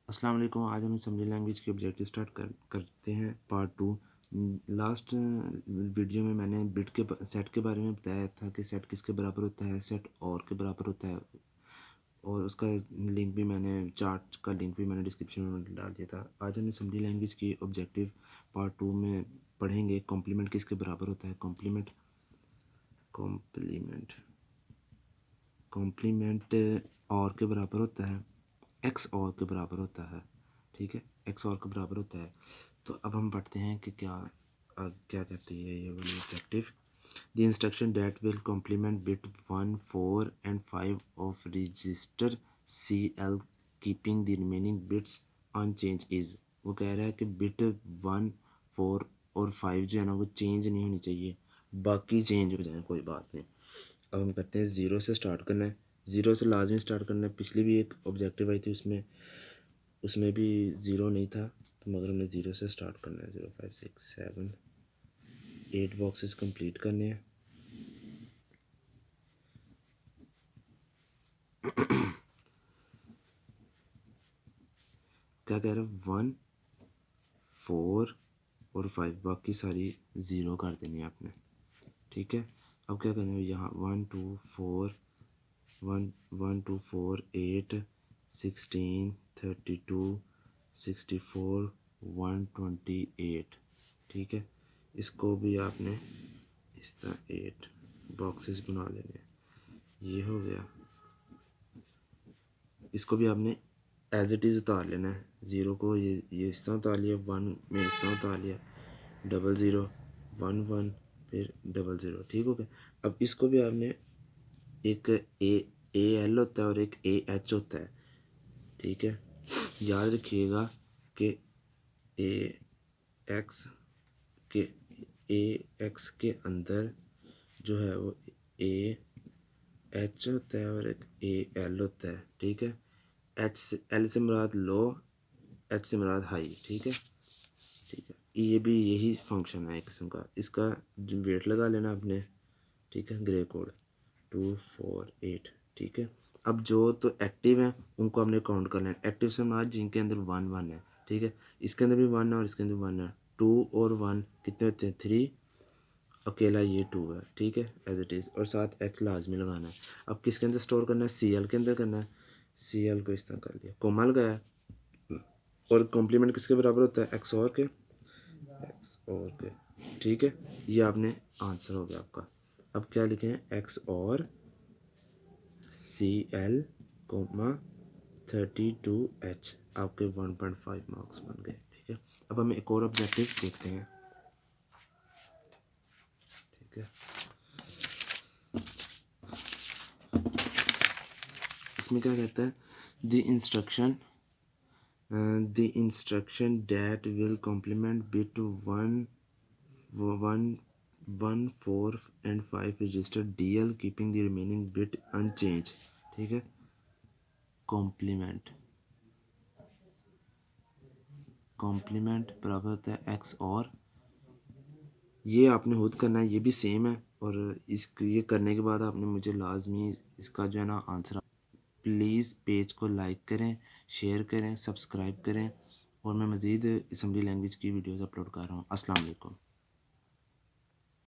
अस्सलाम वालेकुम। आज हम असेंबली लैंग्वेज के ऑब्जेक्टिव स्टार्ट करते हैं पार्ट 2। लास्ट वीडियो में मैंने बिट के सेट के बारे में बताया था कि सेट किसके बराबर होता है, सेट और के बराबर होता है, और उसका लिंक भी मैंने चार्ट का लिंक भी मैंने डिस्क्रिप्शन में डाल दिया था। आज हम असेंबली लैंग्वेज की ऑब्जेक्टिव पार्ट 2 में पढ़ेंगे कॉम्प्लीमेंट किसके बराबर होता है। कॉम्प्लीमेंट और के बराबर होता है, एक्स और के बराबर होता है। ठीक है, एक्स और के बराबर होता है। तो अब हम पढ़ते हैं कि क्या कहती है ये वाली objective. The instruction that will complement bit 1, 4 and 5 of register CL keeping the remaining bits unchanged is. वो कह रहा है कि बिट 1, 4 और 5 जो है ना वो चेंज नहीं होनी चाहिए, बाकी चेंज हो जाए कोई बात नहीं। अब हम करते हैं ज़ीरो से स्टार्ट करना है, ज़ीरो से लाजमी स्टार्ट करना है। पिछली भी एक ऑब्जेक्टिव आई थी, उसमें भी ज़ीरो नहीं था, तो मगर हमने ज़ीरो से स्टार्ट करना है। 0, 5, 6, 7, 8 बॉक्सेस कंप्लीट करने हैं। क्या कह रहे हैं, 1, 4 और 5, बाकी सारी ज़ीरो कर देनी है आपने। ठीक है, अब क्या करना है यहाँ 1, 2, 4, 8, 16, 32, 64, 128। ठीक है, इसको भी आपने इस तरह 8 बॉक्सेस बना लेने हैं। ये हो गया, इसको भी आपने एज इट इज़ उतार लेना है। ज़ीरो को ये इस तरह उतार लिया, 1 में इस तरह उतार लिया, 00, 11, फिर 00। ठीक हो गया। अब इसको भी आपने एक ए एल होता है और एक AH होता है। ठीक है, याद रखिएगा कि एक्स के अंदर जो है वो AH होता है और एक AL होता है। ठीक है, L से मुराद लो, H से मुराद हाई। ठीक है, ये भी यही फंक्शन है एक किस्म का। इसका जो वेट लगा लेना आपने। ठीक है, ग्रे कोड 2, 4, 8। ठीक है, अब जो तो एक्टिव हैं उनको हमने काउंट कर लेना। एक्टिव से मुराद जिनके अंदर 1, 1 है। ठीक है, इसके अंदर भी 1 है और इसके अंदर 1 है। 2 और 1 कितने होते हैं, 3, अकेला ये 2 है। ठीक है, एज इट इज़, और साथ एक्स लाजमी लगाना है। अब किसके अंदर स्टोर करना है, CL के अंदर करना है। CL को इस तरह कर लिया, कोमा लगाया, और कॉम्प्लीमेंट किसके बराबर होता है, एक्स और के। ठीक है, ये आपने आंसर हो गया आपका। अब क्या लिखें, एक्स और CL, 32H, आपके 1.5 मार्क्स बन गए। ठीक है, अब हम एक और ऑब्जेक्टिव देखते हैं। ठीक है, इसमें क्या कहता है, the instruction that will complement bit 1, 4 and 5 register DL keeping the remaining bit unchanged. ठीक है, कॉम्प्लीमेंट बराबर होता है एक्स और, ये आपने खुद करना है, ये भी सेम है। और ये करने के बाद आपने मुझे लाजमी इसका जो है ना आंसर। प्लीज़ पेज को लाइक करें, शेयर करें, सब्सक्राइब करें, और मैं मज़ीद असेंबली लैंग्वेज की वीडियोज़ अपलोड कर रहा हूँ। अस्सलाम वालेकुम।